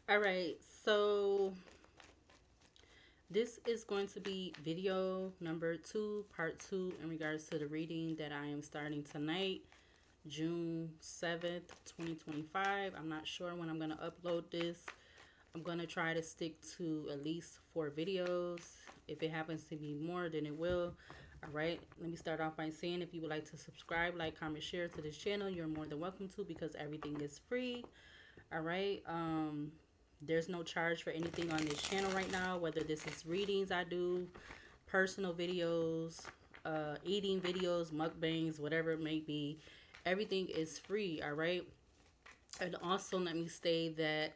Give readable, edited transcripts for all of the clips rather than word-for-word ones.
All right, so this is going to be video number 2, part 2, in regards to the reading that I am starting tonight, June 7th, 2025. I'm not sure when I'm going to upload this. I'm going to try to stick to at least 4 videos. If it happens to be more, then it will. All right, let me start off by saying if you would like to subscribe, like, comment, share to this channel, you're more than welcome to, because everything is free. All right. There's no charge for anything on this channel right now, whether this is readings I do, personal videos, eating videos, mukbangs, whatever it may be. Everything is free. All right. And also, let me state that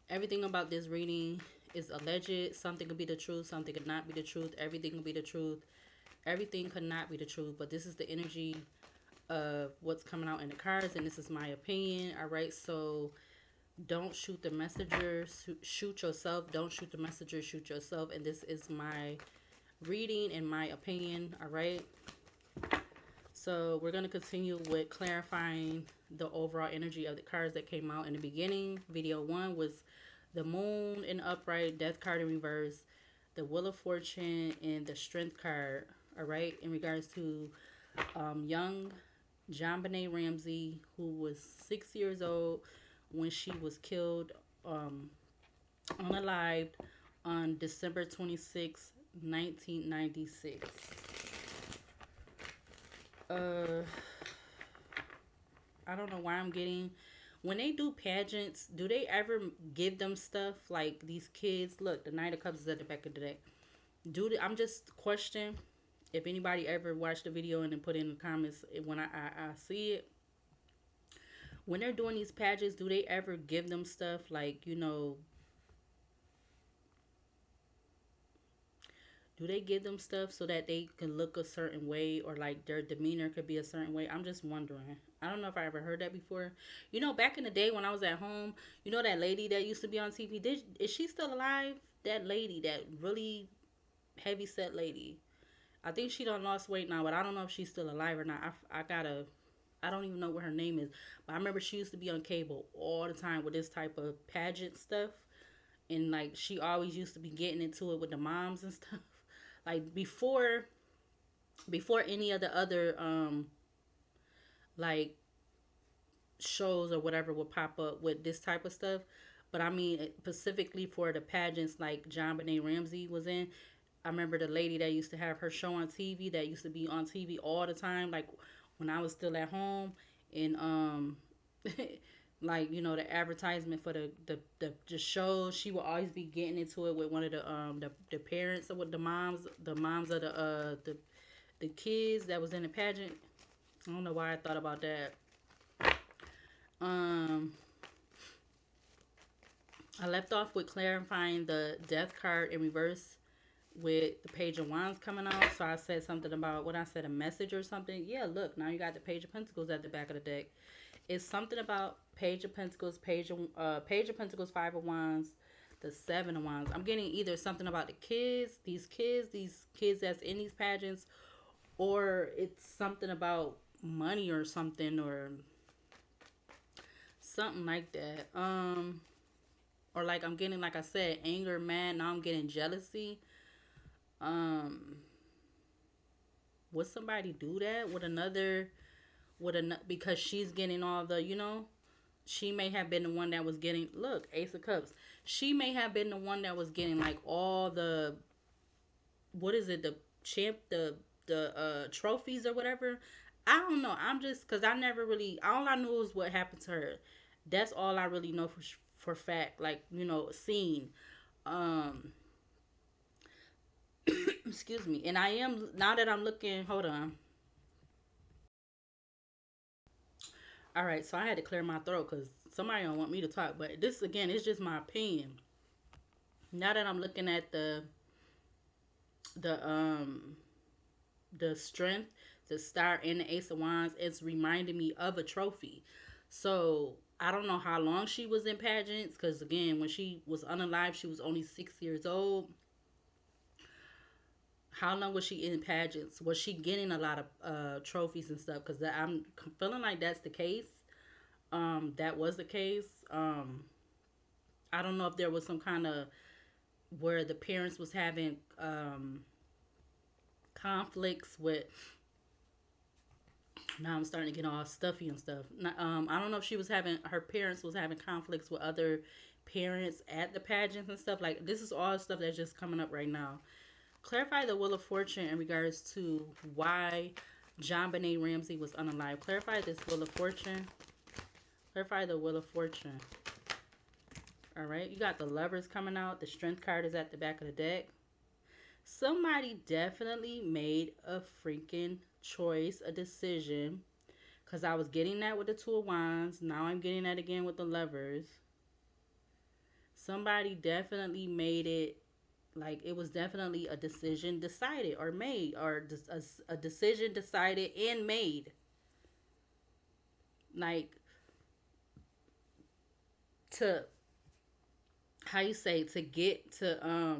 everything about this reading is alleged. Something could be the truth, something could not be the truth. Everything could be the truth. Everything could not be the truth, but this is the energy of what's coming out in the cards, and this is my opinion. All right. So don't shoot the messenger, shoot yourself. Don't shoot the messenger, shoot yourself. And this is my reading and my opinion. All right. So we're going to continue with clarifying the overall energy of the cards that came out in the beginning. Video 1 was the moon in upright, death card in reverse, the wheel of fortune, and the strength card. All right. In regards to young JONBENET Ramsey, who was 6 years old when she was killed um, UNALIVE on December 26, 1996. Uh, I don't know why I'm getting. When they do pageants, do they ever give them stuff like these kids? Look, the Knight of Cups is at the back of the deck. I'm just questioning if anybody ever watched the video and then put in the comments when I see it. When they're doing these pageants, do they ever give them stuff like, do they give them stuff so that they can look a certain way, or like their demeanor could be a certain way? I'm just wondering. I don't know if I ever heard that before. Back in the day when I was at home, that lady that used to be on TV, is she still alive? That lady, that really heavy set lady. I think she done lost weight now, but I don't know if she's still alive or not. I don't even know what her name is. But I remember she used to be on cable all the time with this type of pageant stuff. And like she always used to be getting into it with the moms and stuff. Like before any of the other like shows or whatever would pop up with this type of stuff. But I mean specifically for the pageants like JonBenet Ramsey was in. I remember the lady that used to have her show on TV, that used to be on TV all the time, like when I was still at home. And like the advertisement for the show, she would always be getting into it with one of the parents, or with the moms of the kids that was in the pageant. I don't know why I thought about that. Um, I left off with clarifying the death card in reverse with the Page of Wands coming out. So I said something about what I said, a message or something. Yeah, look, now you got the Page of Pentacles at the back of the deck. It's something about Page of Pentacles, Page of Pentacles, Five of Wands, the Seven of Wands. I'm getting either something about the these kids that's in these pageants, or it's something about money or something, or something like that. Or like I'm getting, like I said, anger, mad. Now I'm getting jealousy. Um, would somebody do that with another? Because she's getting all the, she may have been the one that was getting, look, Ace of Cups. She may have been the one that was getting like all the, what is it, the champ, the trophies or whatever. I don't know. I'm just, because I never really, all I knew is what happened to her. That's all I really know for fact, like, seen. Um, excuse me. And I am, now that I'm looking, hold on. All right, so I had to clear my throat because somebody don't want me to talk. But this, again, is just my opinion. Now that I'm looking at the um the strength, the star, and the Ace of Wands, it's reminding me of a trophy. So I don't know how long she was in pageants, because again, when she was unalive, she was only 6 years old. How long was she in pageants? Was she getting a lot of trophies and stuff? Because I'm feeling like that's the case. That was the case. I don't know if there was some kind of where the parents was having conflicts with. Now I'm starting to get all stuffy and stuff. I don't know if she was having her parents was having conflicts with other parents at the pageants and stuff. Like this is all stuff that's just coming up right now. Clarify the Wheel of Fortune in regards to why JonBenet Ramsey was unalive. Clarify this Wheel of Fortune. Clarify the Wheel of Fortune. All right, you got the Lovers coming out. The Strength card is at the back of the deck. Somebody definitely made a freaking choice, a decision. Because I was getting that with the Two of Wands. Now I'm getting that again with the Lovers. Somebody definitely made it, like it was definitely a decision decided or made, or a decision decided and made. Like, to, how you say, to get to,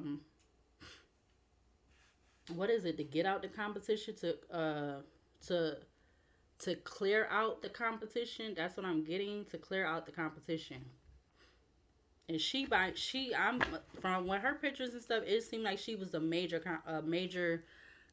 what is it, to get out the competition, to to clear out the competition. That's what I'm getting, to clear out the competition. And I'm from when her pictures and stuff, it seemed like she was a major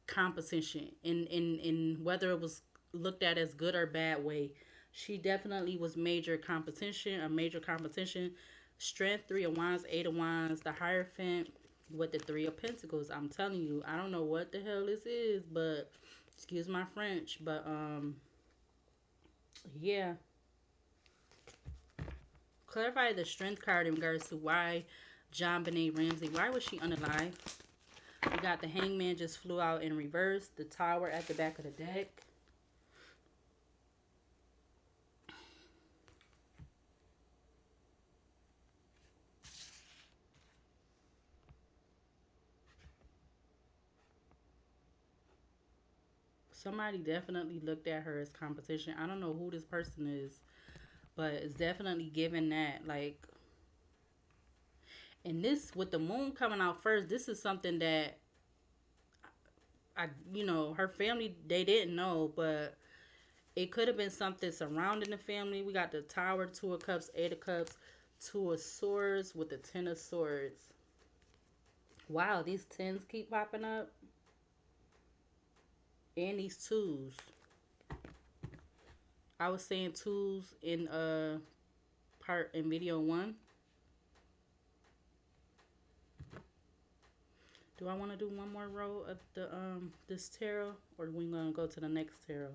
competition in whether it was looked at as good or bad way. She definitely was major competition, a major competition. Strength, Three of Wands, Eight of Wands, the Hierophant with the Three of Pentacles. I'm telling you, I don't know what the hell this is, but excuse my French, but yeah. Clarify the Strength card in regards to why JonBenet Ramsey, why was she unalive? We got the Hangman just flew out in reverse. The Tower at the back of the deck. Somebody definitely looked at her as competition. I don't know who this person is, but it's definitely given that, like, and this with the moon coming out first, this is something that her family, they didn't know, but it could have been something surrounding the family. We got the Tower, Two of Cups, Eight of Cups, Two of Swords with the Ten of Swords. Wow, these tens keep popping up. And these twos. I was saying twos in part in video 1. Do I want to do one more row of the this tarot, or are we gonna go to the next tarot?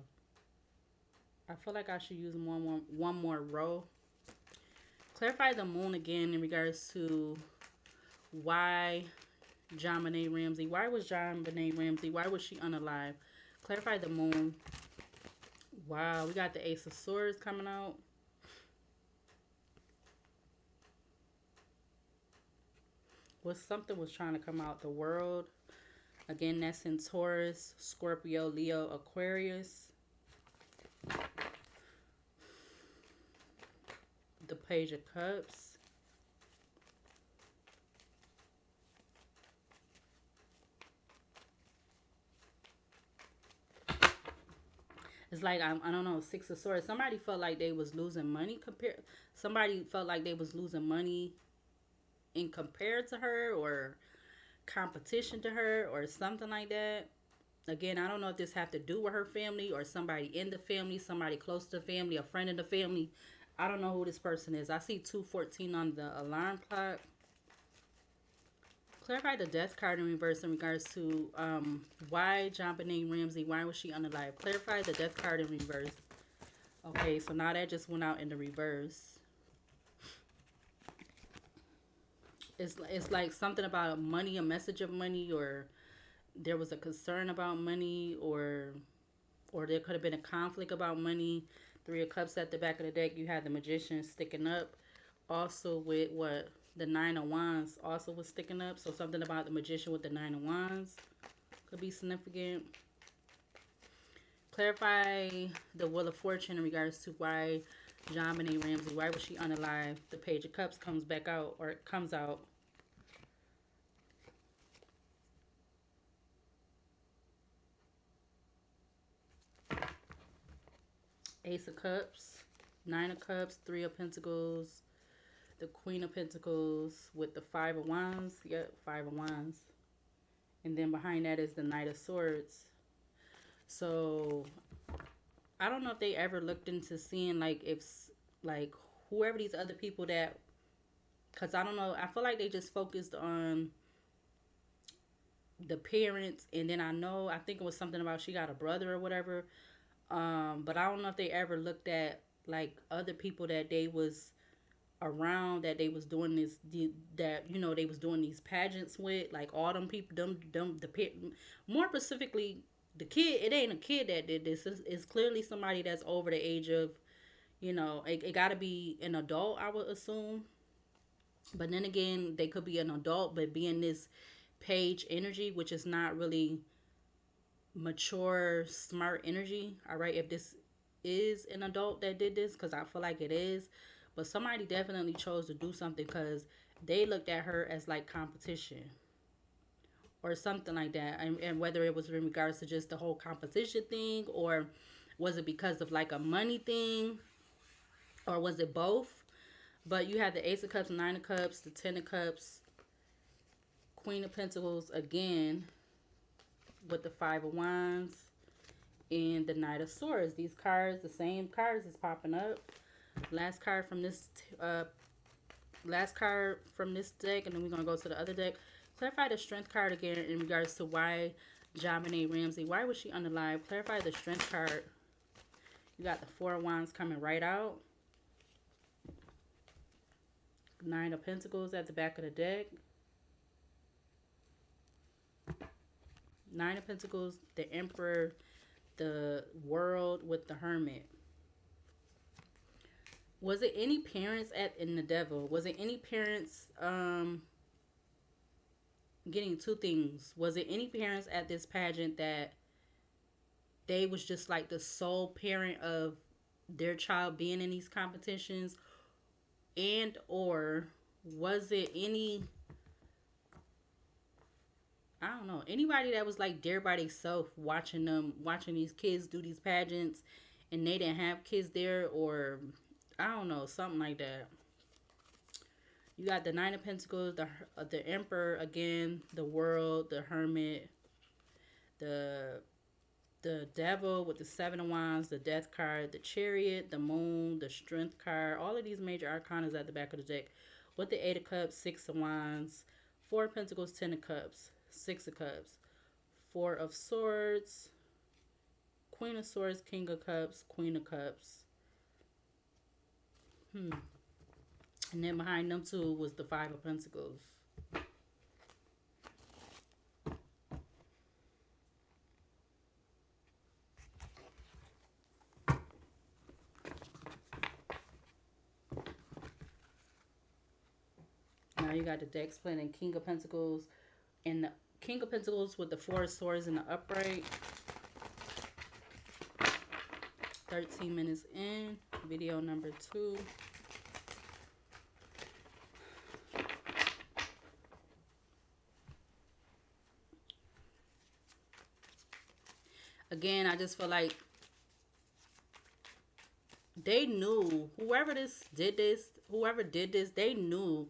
I feel like I should use one more row. Clarify the moon again in regards to why JonBenet Ramsey. Why was JonBenet Ramsey? Why was she unalive? Clarify the moon. Wow, we got the Ace of Swords coming out. Something was trying to come out. The World. Again, that's in Taurus, Scorpio, Leo, Aquarius. The Page of Cups. It's like, I don't know, Six of Swords. Somebody felt like they was losing money compared. Somebody felt like they was losing money in compared to her, or competition to her, or something like that. Again, I don't know if this have to do with her family or somebody in the family, somebody close to the family, a friend in the family. I don't know who this person is. I see 214 on the alarm clock. Clarify the Death card in reverse in regards to why JonBenet Ramsey, why was she unalive? Clarify the Death card in reverse. Okay, so now that just went out in the reverse. It's like something about money, a message of money, or there was a concern about money, or there could have been a conflict about money. Three of Cups at the back of the deck. You had the Magician sticking up. Also with what? The Nine of Wands also was sticking up. So something about the Magician with the Nine of Wands could be significant. Clarify the Wheel of Fortune in regards to why JonBenet Ramsey, why was she unalive? The Page of Cups comes back out, or it comes out. Ace of Cups, Nine of Cups, Three of Pentacles, the Queen of Pentacles with the Five of Wands. Yep, Five of Wands. And then behind that is the Knight of Swords. So I don't know if they ever looked into seeing like if like whoever these other people that, because I don't know, I feel like they just focused on the parents, and then I think it was something about she got a brother or whatever. But I don't know if they ever looked at like other people that they was around, that they was doing this, that you know they was doing these pageants with, like all them people, them more specifically the kid. It ain't a kid that did this. It's clearly somebody that's over the age of, you know, it got to be an adult, I would assume. But then again, they could be an adult but being this page energy, which is not really mature, smart energy. All right, if this is an adult that did this, because I feel like it is, but somebody definitely chose to do something because they looked at her as like competition or something like that. And whether it was in regards to just the whole competition thing, or was it because of like a money thing, or was it both? But you had the Ace of Cups, Nine of Cups, the Ten of Cups, Queen of Pentacles again with the Five of Wands, and the Knight of Swords. These cards, the same cards is popping up. Last card from this deck, and then we're gonna go to the other deck. Clarify the Strength card again in regards to why JONBENET Ramsey, why was she unalive? Clarify the Strength card. You got the Four of Wands coming right out. Nine of Pentacles at the back of the deck. Nine of Pentacles, the Emperor, the World with the Hermit. Was it any parents in the Devil? Was it any parents getting two things? Was it any parents at this pageant that they was just like the sole parent of their child being in these competitions, and or was it any, I don't know, anybody that was like there by themselves watching these kids do these pageants and they didn't have kids there, or I don't know, something like that. You got the Nine of Pentacles, the Emperor again, the World, the Hermit, the Devil with the Seven of Wands, the Death card, the Chariot, the Moon, the Strength card. All of these major arcanas at the back of the deck. With the Eight of Cups, Six of Wands, Four of Pentacles, Ten of Cups, Six of Cups, Four of Swords, Queen of Swords, King of Cups, Queen of Cups. And then behind them two was the Five of Pentacles. Now you got the deck split in King of Pentacles and the King of Pentacles with the Four of Swords in the upright. 13 minutes in, video number 2. Again, I just feel like they knew, whoever did this, they knew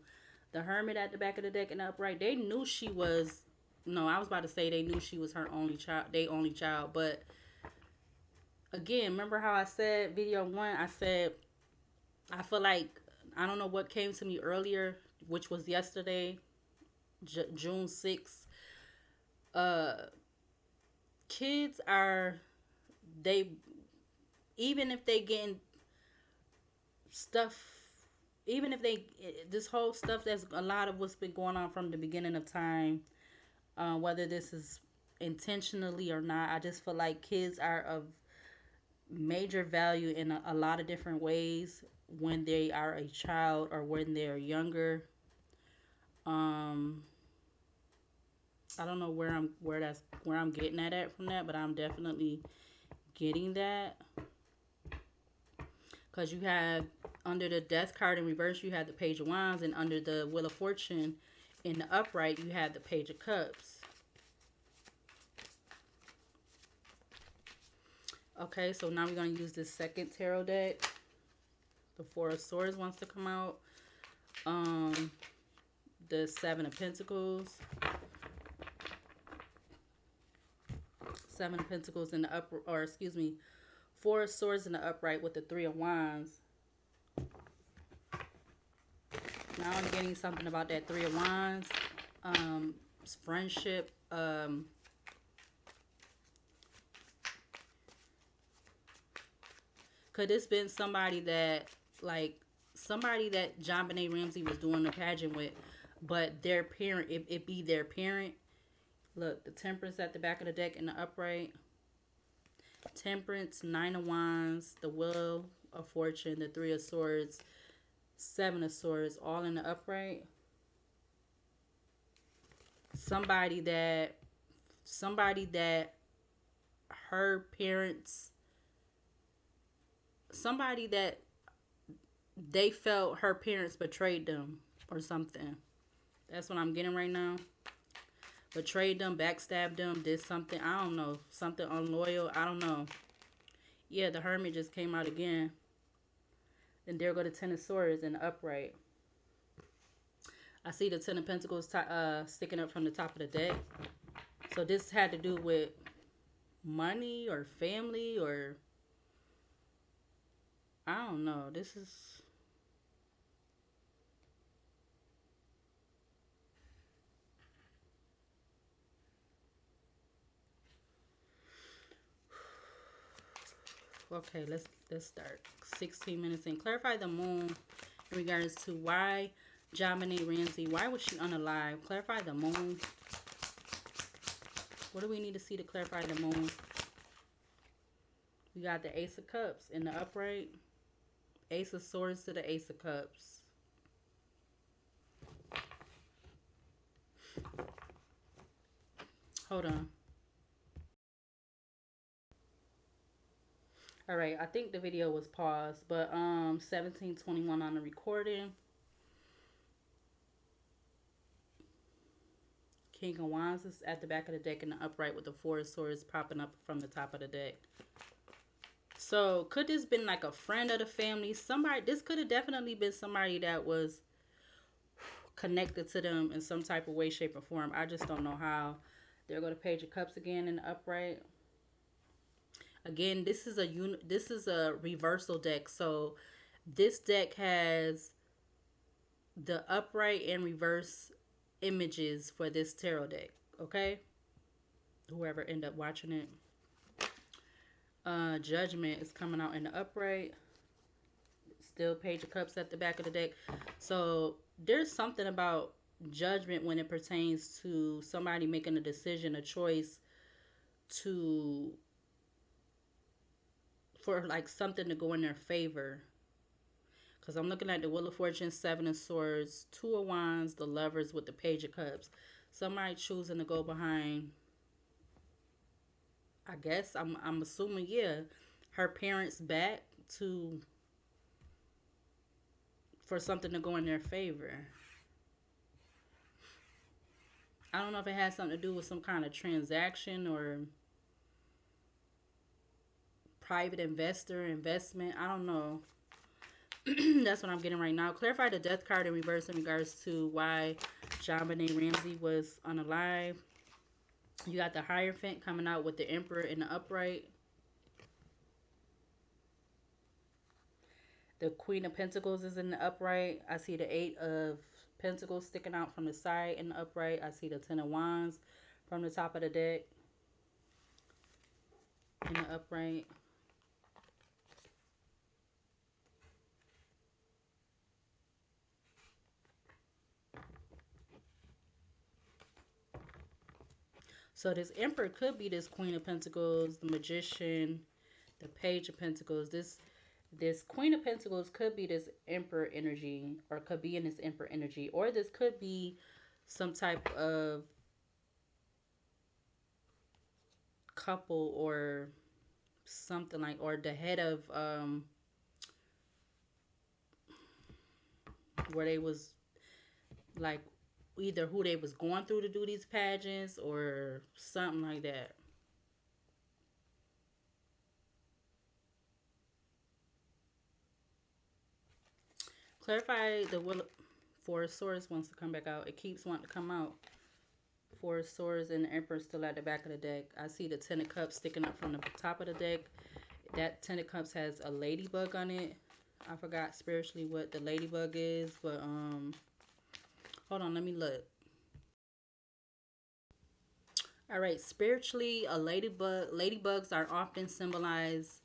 the Hermit at the back of the deck and the upright. They knew she was, no, I was about to say they knew she was her only child, they only child. But again, remember how I said video 1, I said, I feel like, I don't know what came to me earlier, which was yesterday, June 6th. Kids are, they, even if they getting stuff, even if they, this whole stuff, that's a lot of what's been going on from the beginning of time, whether this is intentionally or not, I just feel like kids are of major value in a lot of different ways when they are a child or when they're younger. I don't know where I'm getting at from that, but I'm definitely getting that. Because you have, under the Death card in reverse, you have the Page of Wands, and under the Wheel of Fortune in the upright, you have the Page of Cups. Okay, so now we're going to use this second tarot deck. The Four of Swords wants to come out. Um, the Seven of Pentacles. Seven of Pentacles in the upper, or excuse me, Four of Swords in the upright with the Three of Wands. Now I'm getting something about that Three of Wands. Friendship. Could this been somebody that, like, somebody that JonBeNet Ramsey was doing the pageant with, but their parent, it be their parent. Look, the Temperance at the back of the deck in the upright. Temperance, Nine of Wands, the Wheel of Fortune, the Three of Swords, Seven of Swords, all in the upright. Somebody that her parents, somebody that they felt her parents betrayed them or something. That's what I'm getting right now. Betrayed them, backstabbed them, did something, I don't know, something unloyal, I don't know. Yeah, the Hermit just came out again. And there go the Ten of Swords in the upright. I see the Ten of Pentacles sticking up from the top of the deck. So this had to do with money or family or I don't know. This is okay. Let's start. 16 minutes in. Clarify the moon in regards to why JonBeNet Ramsey. Why was she unalive? Clarify the moon. What do we need to see to clarify the moon? We got the Ace of Cups in the upright. Ace of Swords to the Ace of Cups. Hold on. All right, I think the video was paused, but 17:21 on the recording. King of Wands is at the back of the deck in the upright with the Four of Swords popping up from the top of the deck. So could this been like a friend of the family? Somebody, this could have definitely been somebody that was connected to them in some type of way, shape, or form. I just don't know how. There go the Page of Cups again in the upright. Again, this is a reversal deck. So this deck has the upright and reverse images for this tarot deck. Okay, whoever end up watching it. Judgment is coming out in the upright. Still Page of Cups at the back of the deck. So there's something about judgment when it pertains to somebody making a decision, a choice to for like something to go in their favor. Because I'm looking at the Wheel of Fortune, Seven of Swords, Two of Wands, the Lovers with the Page of Cups. Somebody choosing to go behind, I guess, I'm assuming, yeah, her parents back to for something to go in their favor. I don't know if it has something to do with some kind of transaction or private investor investment. I don't know. That's what I'm getting right now. Clarify the Death card in reverse in regards to why JonBeNet Ramsey was unalive. You got the Hierophant coming out with the Emperor in the upright. The Queen of Pentacles is in the upright. I see the Eight of Pentacles sticking out from the side in the upright. I see the Ten of Wands from the top of the deck in the upright. So this Emperor could be this Queen of Pentacles, the Magician, the Page of Pentacles. This Queen of Pentacles could be this Emperor energy, or could be in this Emperor energy, or this could be some type of couple or something like, or the head of where they was like either who they was going through to do these pageants or something like that. Clarify the will Four of Swords wants to come back out. It keeps wanting to come out. Four of Swords and the Emperor still at the back of the deck. I see the Ten of Cups sticking up from the top of the deck. That Ten of Cups has a ladybug on it. I forgot spiritually what the ladybug is, but hold on, let me look. All right, spiritually, a ladybug. Ladybugs are often symbolized,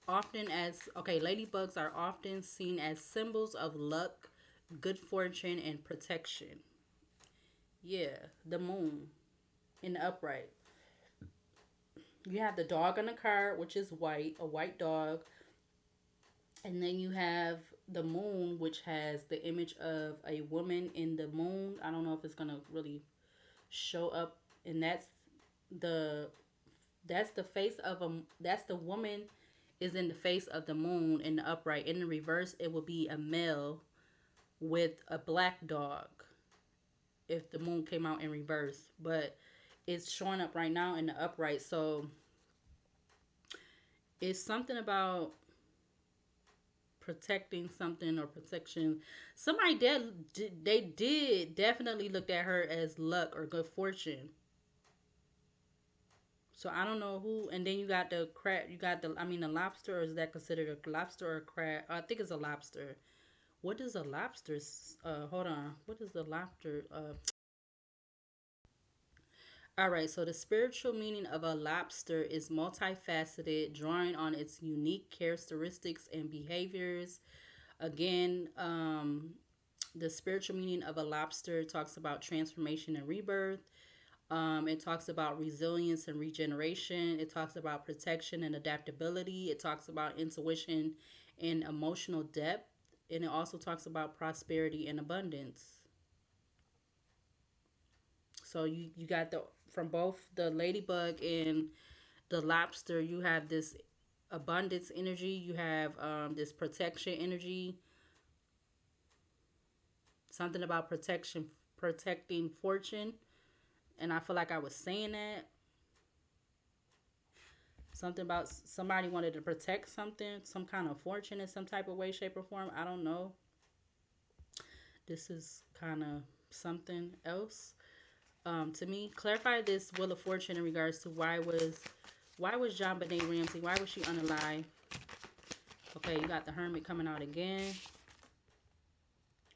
often as okay. Ladybugs are often seen as symbols of luck, good fortune, and protection. Yeah, the moon in the upright. You have the dog on the card, which is white, a white dog, and then you have the moon, which has the image of a woman in the moon. I don't know if it's gonna really show up, and the that's the face of a that's the woman is in the face of the moon in the upright. In the reverse, it will be a male with a black dog if the moon came out in reverse, but it's showing up right now in the upright. So it's something about protecting something or protection. Somebody they did definitely look at her as luck or good fortune. So I don't know who. And then you got the crab. You got the. I mean, the lobster. Or is that considered a lobster or a crab? I think it's a lobster. What is a lobster? Hold on. What is the lobster? All right. So the spiritual meaning of a lobster is multifaceted, drawing on its unique characteristics and behaviors. Again, the spiritual meaning of a lobster talks about transformation and rebirth. It talks about resilience and regeneration. It talks about protection and adaptability. It talks about intuition and emotional depth. And it also talks about prosperity and abundance. So you got the from both the ladybug and the lobster, you have this abundance energy. You have this protection energy. Something about protection, protecting fortune. And I feel like I was saying that. Something about somebody wanted to protect something, some kind of fortune in some type of way, shape, or form. I don't know. This is kind of something else to me. Clarify this Wheel of Fortune in regards to why was JonBeNet Ramsey? Why was she unalive? Okay, you got the Hermit coming out again,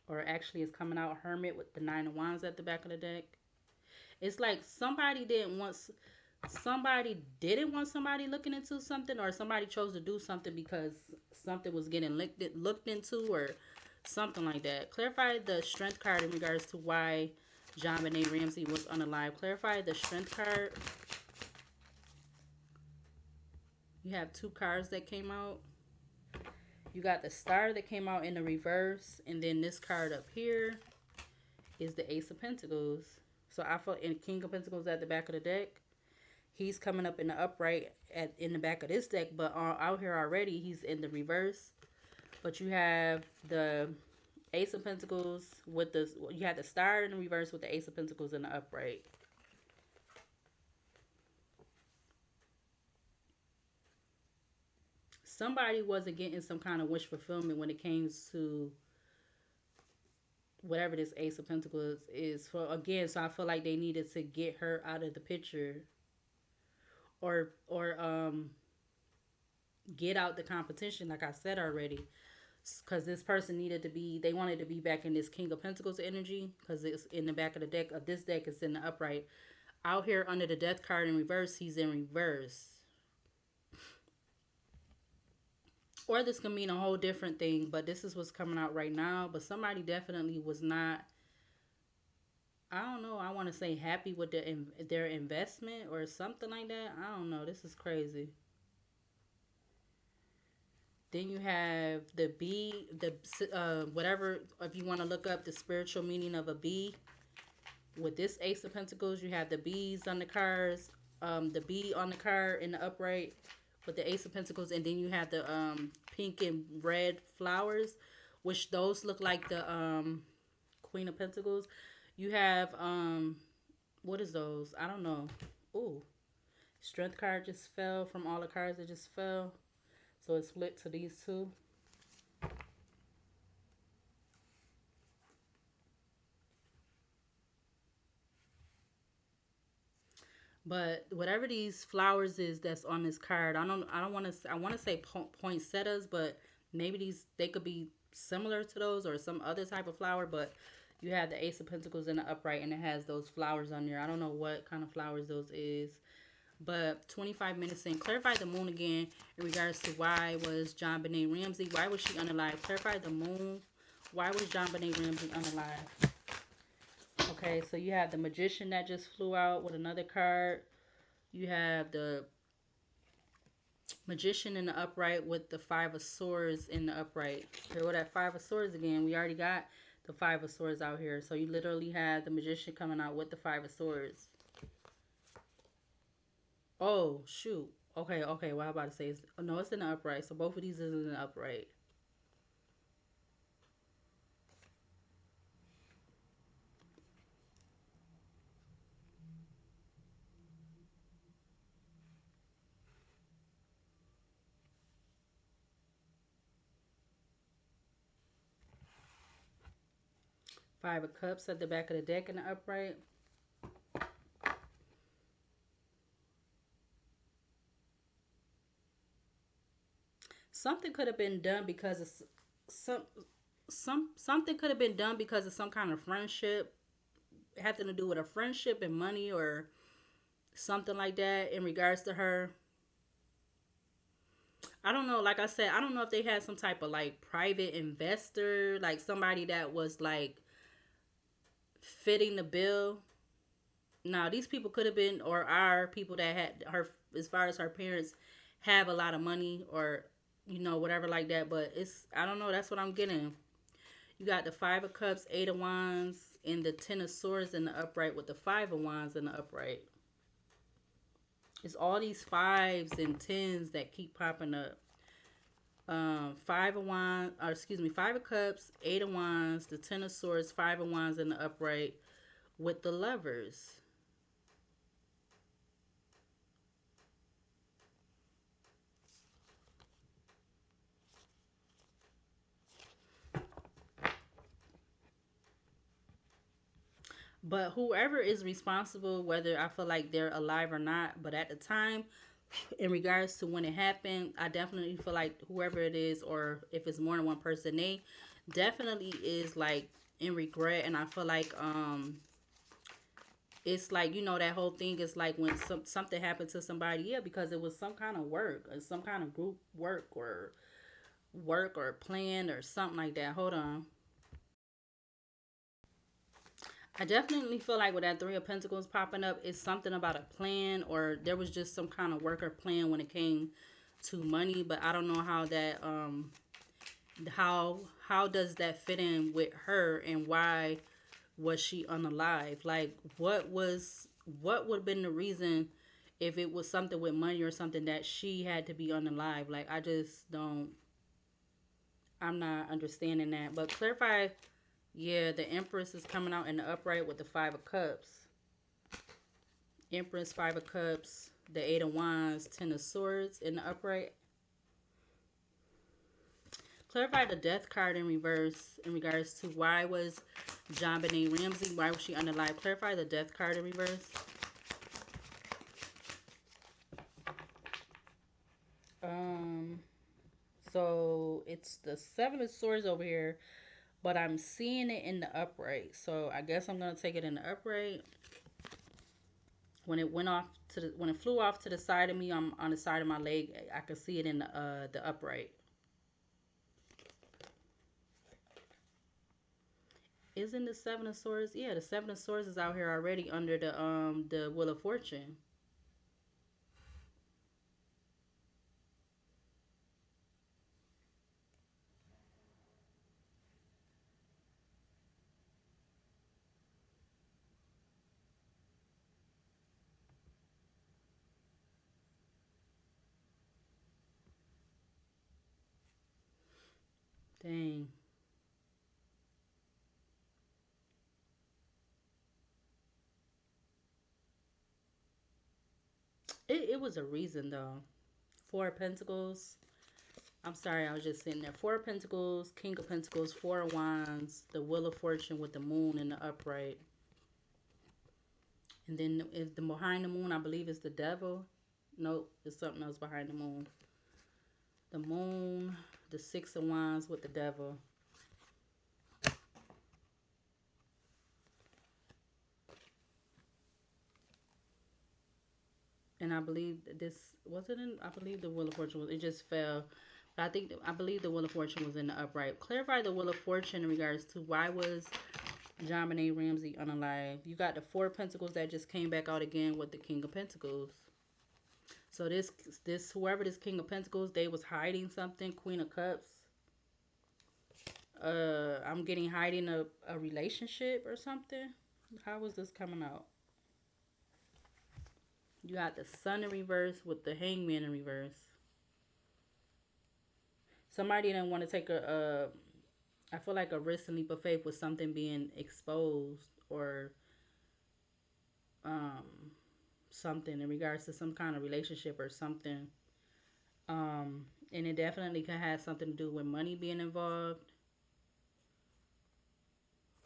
or actually, it's coming out Hermit with the Nine of Wands at the back of the deck. It's like somebody didn't want somebody looking into something, or somebody chose to do something because something was getting looked into, or something like that. Clarify the Strength card in regards to why JonBeNet Ramsey was unalive. Clarify the Strength card. You have two cards that came out. You got the Star that came out in the reverse, and then this card up here is the Ace of Pentacles. So I feel in King of Pentacles at the back of the deck. He's coming up in the upright in the back of this deck, but out here already he's in the reverse. But you have the Ace of Pentacles with you have the Star in the reverse with the Ace of Pentacles in the upright. Somebody wasn't getting some kind of wish fulfillment when it came to whatever this Ace of Pentacles is for again. So I feel like they needed to get her out of the picture, or get out the competition, like I said already, because this person needed to be, they wanted to be back in this King of Pentacles energy, because it's in the back of the deck of this deck. It's in the upright. Out here under the Death card in reverse, he's in reverse. Or this can mean a whole different thing, but this is what's coming out right now. But somebody definitely was not, I don't know, I want to say happy with their investment or something like that. I don't know. This is crazy. Then you have the bee, whatever, if you want to look up the spiritual meaning of a bee. With this Ace of Pentacles, you have the bees on the cards, the bee on the card in the upright with the Ace of Pentacles, and then you have the pink and red flowers, which those look like the Queen of Pentacles. You have what is those? I don't know. Ooh, Strength card just fell from all the cards that just fell, so it's split to these two. But whatever these flowers is that's on this card, I don't want to, I want to say poinsettias, but maybe these, they could be similar to those or some other type of flower. But you have the Ace of Pentacles in the upright, and it has those flowers on there. I don't know what kind of flowers those is. But 25 minutes in, clarify the moon again in regards to why was JonBenet Ramsey, why was she unalive? Clarify the moon. Why was JonBenet Ramsey unalive? Okay, so you have the Magician that just flew out with another card. You have the Magician in the upright with the Five of Swords in the upright. Here with that Five of Swords again. We already got the Five of Swords out here. So you literally have the Magician coming out with the Five of Swords. Oh, shoot. Okay, okay. What I'm about to say is, oh, no, it's in the upright. So both of these is in the upright. Five of Cups at the back of the deck in the upright. Something could have been done because of something could have been done because of some kind of friendship, having to do with a friendship and money or something like that in regards to her. I don't know. Like I said, I don't know if they had some type of like private investor, like somebody that was like fitting the bill. Now, these people could have been or are people that had her, as far as her parents have a lot of money or, you know, whatever like that. But it's, I don't know. That's what I'm getting. You got the Five of Cups, Eight of Wands, and the Ten of Swords in the upright with the Five of Wands in the upright. It's all these fives and tens that keep popping up. Five of Wands, or excuse me, Five of Cups, Eight of Wands, the Ten of Swords, Five of Wands in the upright with the Lovers. But whoever is responsible, whether I feel like they're alive or not, but at the time, in regards to when it happened, I definitely feel like whoever it is, or if it's more than one person, they definitely is like in regret. And I feel like it's like, you know, that whole thing is like when something happened to somebody, yeah, because it was some kind of work or some kind of group work or plan or something like that. Hold on. I definitely feel like with that Three of Pentacles popping up, it's something about a plan, or there was just some kind of work or plan when it came to money. But I don't know how that how does that fit in with her, and why was she unalive? Like what would have been the reason if it was something with money or something that she had to be unalive? Like I just don't, I'm not understanding that. But clarify, yeah, the Empress is coming out in the upright with the Five of Cups. Empress, Five of Cups, the Eight of Wands, Ten of Swords in the upright. Clarify the Death card in reverse in regards to why was JonBenet Ramsey, why was she unalive? Clarify the Death card in reverse. Um, so it's the Seven of Swords over here, but I'm seeing it in the upright. So I guess I'm gonna take it in the upright. When it went off to the, when it flew off to the side of me, I'm on the side of my leg. I could see it in the upright. Isn't the Seven of Swords? Yeah, the Seven of Swords is out here already under the Wheel of Fortune. Dang. It was a reason though. Four of Pentacles. I'm sorry, I was just sitting there. Four of Pentacles, King of Pentacles, Four of Wands, the Wheel of Fortune with the Moon in the upright. And then is the behind the moon, I believe is the devil. Nope, it's something else behind the moon. The moon, the six of wands with the devil. And I believe this wasn't in. I believe the Wheel of Fortune was. It just fell. But I believe the Wheel of Fortune was in the upright. Clarify the Wheel of Fortune in regards to why was JonBeNet Ramsey unalive. You got the Four of Pentacles that just came back out again with the King of Pentacles. So this whoever this King of Pentacles, they was hiding something. Queen of Cups. I'm getting hiding a relationship or something. How was this coming out? You got the Sun in reverse with the Hangman in reverse. Somebody didn't want to take I feel like a risk and leap of faith with something being exposed or um something in regards to some kind of relationship or something. And it definitely could have something to do with money being involved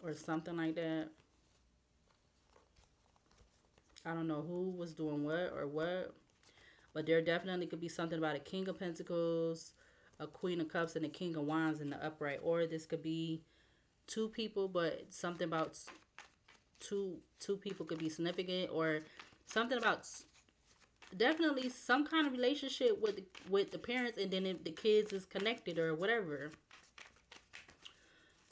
or something like that. I don't know who was doing what or what, but there definitely could be something about a King of Pentacles, a Queen of Cups, and a King of Wands in the upright. Or this could be two people, but something about two people could be significant, or something about definitely some kind of relationship with the parents, and then if the kids is connected or whatever.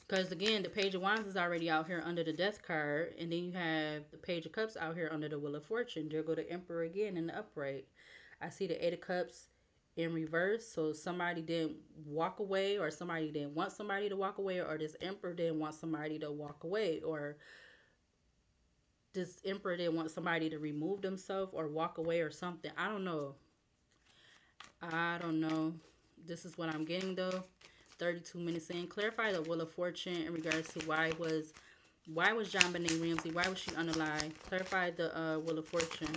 Because again, the Page of Wands is already out here under the Death card, and then you have the Page of Cups out here under the Wheel of Fortune. There go the Emperor again in the upright. I see the Eight of Cups in reverse, so somebody didn't walk away, or somebody didn't want somebody to walk away, or this Emperor didn't want somebody to walk away, or this Emperor didn't want somebody to remove themselves or walk away or something. I don't know. I don't know. This is what I'm getting though. 32 minutes in. Clarify the Wheel of Fortune in regards to why was JonBeNet Ramsey? Why was she unalive? Clarify the Wheel of Fortune.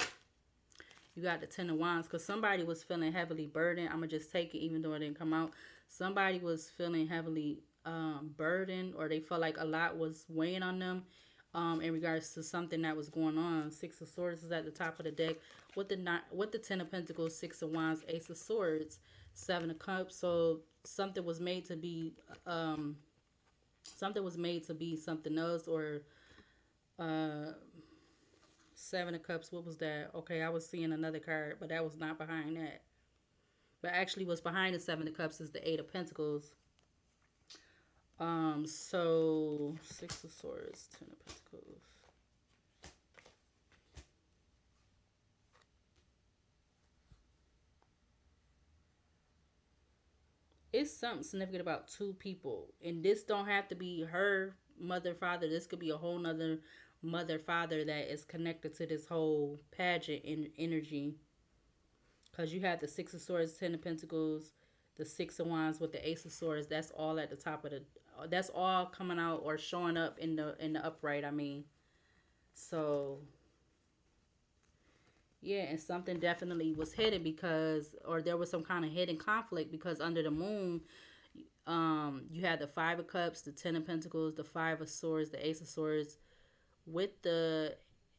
You got the Ten of Wands because somebody was feeling heavily burdened. I'm gonna just take it even though it didn't come out. Somebody was feeling heavily burdened, or they felt like a lot was weighing on them in regards to something that was going on. Six of Swords is at the top of the deck with the Ten of Pentacles, Six of Wands, Ace of Swords, Seven of Cups. So something was made to be something else, or uh Seven of Cups. What was that? Okay, I was seeing another card, but that was not behind that. But actually, what's behind the Seven of Cups is the Eight of Pentacles. So Six of Swords, Ten of Pentacles. It's something significant about two people, and this don't have to be her mother, father. This could be a whole nother mother, father that is connected to this whole pageant in energy. Because you have the Six of Swords, Ten of Pentacles, the Six of Wands with the Ace of Swords. That's all at the top of the. That's all coming out or showing up in the upright. I mean, so yeah, and something definitely was hidden because, or there was some kind of hidden conflict because under the moon, you had the Five of Cups, the Ten of Pentacles, the Five of Swords, the Ace of Swords, with the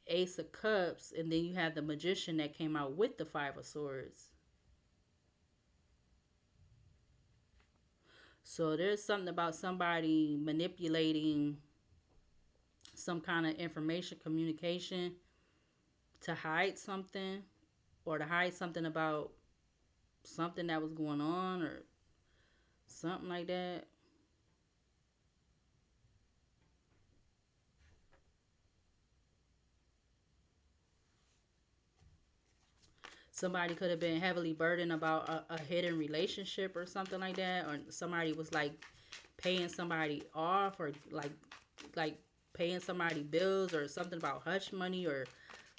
Ace of Cups, and then you have the Magician that came out with the Five of Swords. So there's something about somebody manipulating some kind of information, communication to hide something, or to hide something about something that was going on or something like that. Somebody could have been heavily burdened about a hidden relationship or something like that, or somebody was like paying somebody off, or like paying somebody bills, or something about hush money or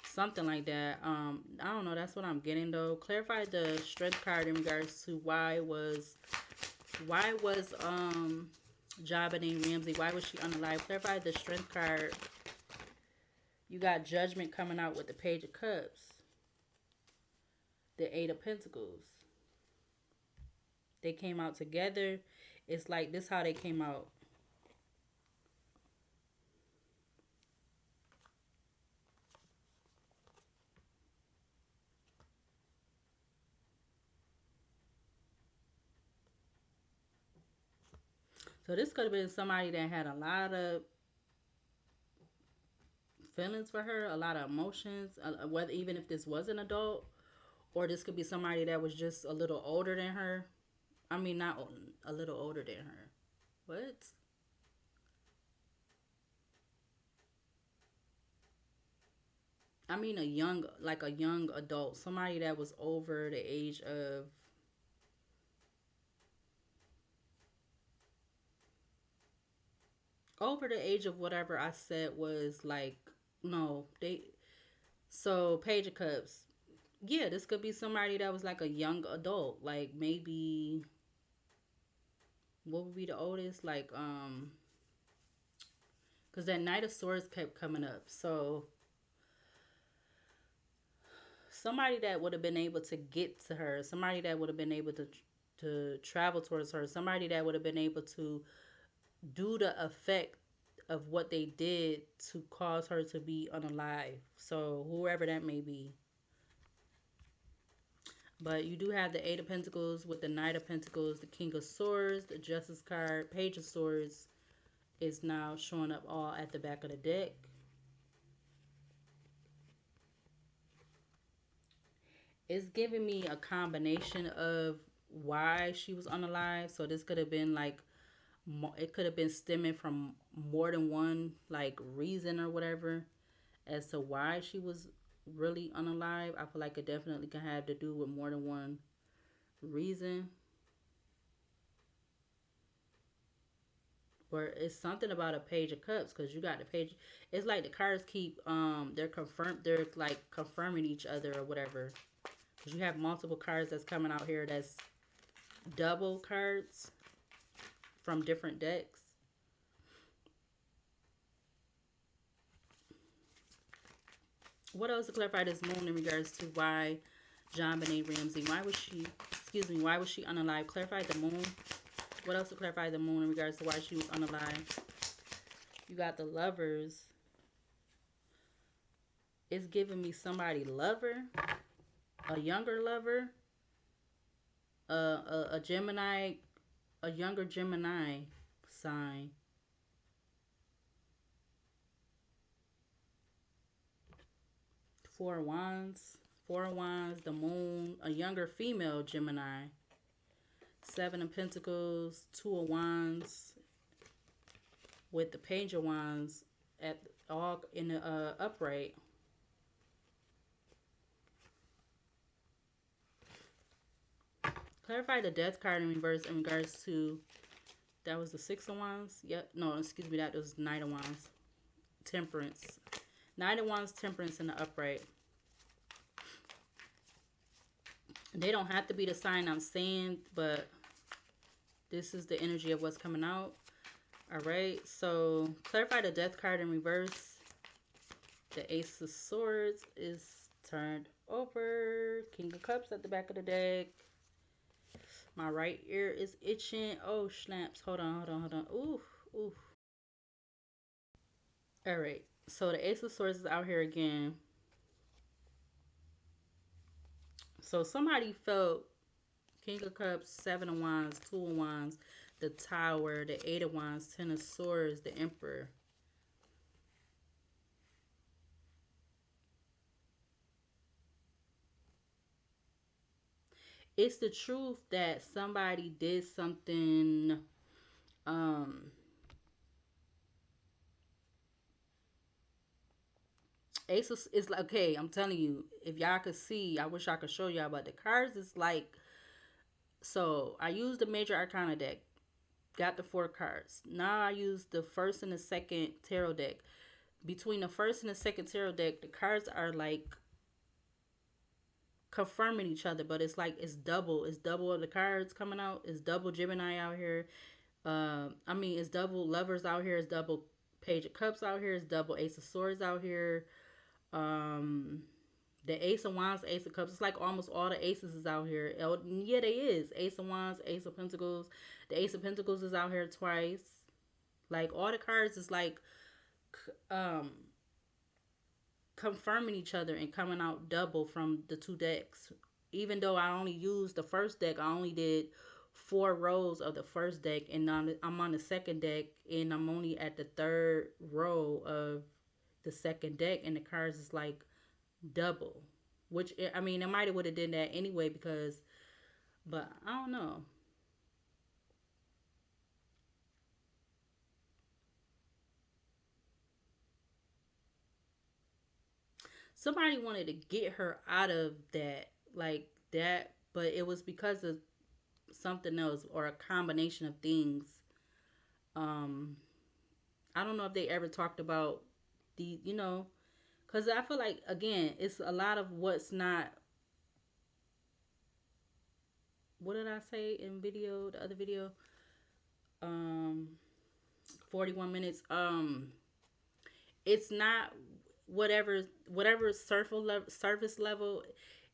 something like that. I don't know. That's what I'm getting though. Clarify the Strength card in regards to why was JonBeNet Ramsey, why was she unalive? Clarify the Strength card. You got Judgment coming out with the Page of Cups, the Eight of Pentacles. They came out together. It's like this how they came out. So this could have been somebody that had a lot of feelings for her, a lot of emotions, whether even if this was an adult, or this could be somebody that was just a little older than her. I mean, not a little older than her. What? I mean, like a young adult, somebody that was over the age of, whatever I said was like, no, they, so Page of Cups. Yeah, this could be somebody that was like a young adult, like maybe, what would be the oldest? Like, because that Knight of Swords kept coming up. So somebody that would have been able to get to her, somebody that would have been able to travel towards her, somebody that would have been able to do the effect of what they did to cause her to be unalive. So whoever that may be. But you do have the Eight of Pentacles with the Knight of Pentacles, the King of Swords, the Justice card, Page of Swords is now showing up all at the back of the deck. It's giving me a combination of why she was unalive. So this could have been like, it could have been stemming from more than one like reason or whatever as to why she was really unalive. I feel like it definitely can have to do with more than one reason. Or it's something about a Page of Cups, because you got the page. It's like the cards keep they're like confirming each other or whatever. Because you have multiple cards that's coming out here that's double cards from different decks. What else to clarify this moon in regards to why JONBENET Ramsey? Why was she, excuse me, why was she unalive? Clarify the moon. What else to clarify the moon in regards to why she was unalive? You got the Lovers. It's giving me somebody lover, a younger lover, a Gemini, a younger Gemini sign. Four of Wands. Four of Wands, the moon, a younger female Gemini. Seven of Pentacles, Two of Wands, with the Page of Wands at all in the upright. Clarify the Death card in reverse in regards to, that was the Six of Wands. Yep. No, excuse me, that was Knight of Wands. Temperance. Knight of Wands, Temperance in the upright. They don't have to be the sign I'm saying, but this is the energy of what's coming out. All right. So clarify the Death card in reverse. The Ace of Swords is turned over. King of Cups at the back of the deck. My right ear is itching. Oh, snaps. Hold on, hold on, hold on. Ooh, ooh. All right. So the Ace of Swords is out here again. So somebody felt King of Cups, Seven of Wands, Two of Wands, the Tower, the Eight of Wands, Ten of Swords, the Emperor. It's the truth that somebody did something, um Ace is like, okay, I'm telling you, if y'all could see, I wish I could show y'all, but the cards is like, so I used the major arcana deck, got the four cards. Now I use the first and the second tarot deck. Between the first and the second tarot deck, the cards are like confirming each other, but it's like it's double of the cards coming out. It's double Gemini out here. I mean, it's double Lovers out here. It's double Page of Cups out here. It's double Ace of Swords out here. Um, the Ace of Wands, Ace of Cups. It's like almost all the aces is out here. Yeah, they is. Ace of Wands, Ace of Pentacles. The Ace of Pentacles is out here twice. Like all the cards is like um confirming each other and coming out double from the two decks. Even though I only used the first deck, I only did four rows of the first deck, and I'm on the second deck, and I'm only at the third row of the second deck, and the cards is like double. Which I mean, it might have would have did that anyway because, but I don't know. Somebody wanted to get her out of that, like that, but it was because of something else or a combination of things. Um, I don't know if they ever talked about because I feel like again, it's a lot of what's not. What did I say in video? The other video, um, 41 minutes. It's not whatever surface level.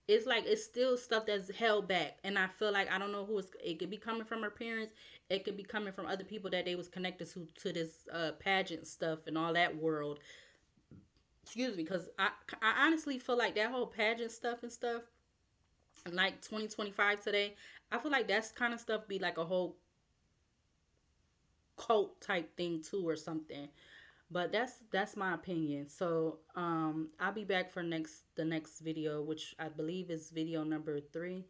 It's like it's still stuff that's held back, and I feel like I don't know who it could be coming from her parents. It could be coming from other people that they was connected to this pageant stuff and all that world. Excuse me, because I honestly feel like that whole pageant stuff and stuff, like 2025 today, I feel like that's kind of stuff be like a whole cult type thing too or something. But that's my opinion. So I'll be back for the next video, which I believe is video number 3.